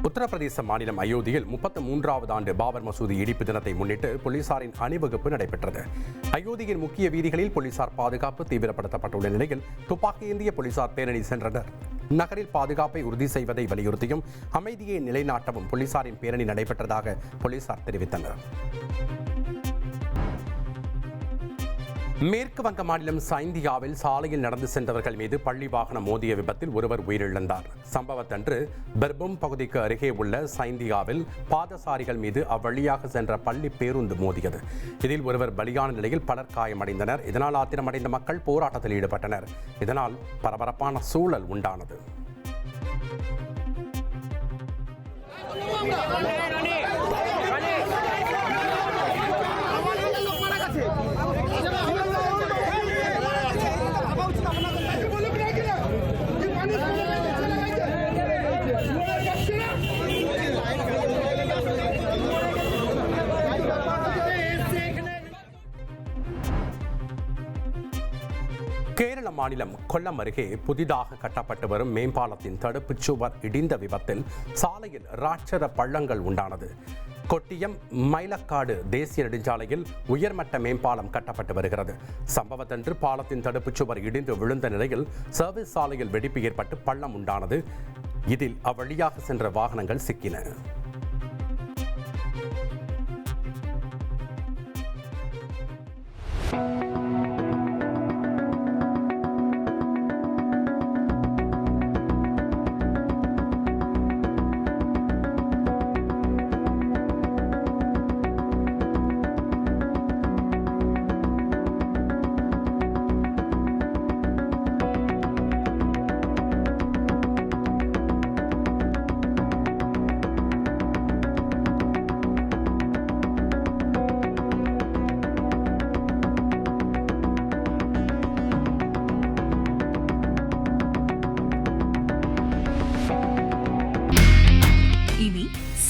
உத்தரப்பிரதேச மாநிலம் அயோத்தியில் 33வது ஆண்டு பாபர் மசூதி இடிப்பு தினத்தை முன்னிட்டு போலீசாரின் அணிவகுப்பு நடைபெற்றது. அயோத்தியின் முக்கிய வீதிகளில் போலீசார் பாதுகாப்பு தீவிரப்படுத்தப்பட்டுள்ள நிலையில் துப்பாக்கி ஏந்திய போலீசார் பேரணி சென்றனர். நகரில் பாதுகாப்பை உறுதி செய்வதை வலியுறுத்தியும் அமைதியை நிலைநாட்டவும் போலீசாரின் பேரணி நடைபெற்றதாக போலீசார் தெரிவித்தனர். மேற்கு வங்க மாநிலம் சைந்தியாவில் சாலையில் நடந்து சென்றவர்கள் மீது பள்ளி வாகனம் மோதிய விபத்தில் ஒருவர் உயிரிழந்தார். சம்பவத்தன்று பெர்பும் பகுதிக்கு அருகே உள்ள சைந்தியாவில் பாதசாரிகள் மீது அவ்வழியாக சென்ற பள்ளி பேருந்து மோதியது. இதில் ஒருவர் பலியான நிலையில் பலர் காயமடைந்தனர். இதனால் ஆத்திரமடைந்த மக்கள் போராட்டத்தில் ஈடுபட்டனர். இதனால் பரபரப்பான சூழல் உண்டானது. கேரள மாநிலம் கொல்லம் அருகே புதிதாக கட்டப்பட்டு வரும் மேம்பாலத்தின் தடுப்புச் சுவர் இடிந்த விபத்தில் சாலையில் ராட்சத பள்ளங்கள் உண்டானது. கொட்டியம் மயிலக்காடு தேசிய நெடுஞ்சாலையில் உயர்மட்ட மேம்பாலம் கட்டப்பட்டு வருகிறது. சம்பவத்தன்று பாலத்தின் தடுப்புச் சுவர் இடிந்து விழுந்த நிலையில் சர்வீஸ் சாலையில் வெடிப்பு ஏற்பட்டு பள்ளம் உண்டானது. இதில் அவ்வழியாக சென்ற வாகனங்கள் சிக்கின.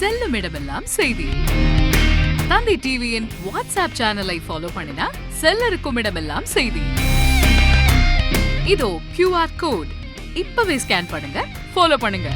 செல்லும் இடமெல்லாம் செய்தி. தந்தி டிவியின் வாட்ஸ்அப் சேனலை ஃபாலோ பண்ணினா செல்ல இருக்கும் இடமெல்லாம் செய்தி. இதோ QR கோட் இப்பவே ஸ்கேன் பண்ணுங்க, ஃபாலோ பண்ணுங்க.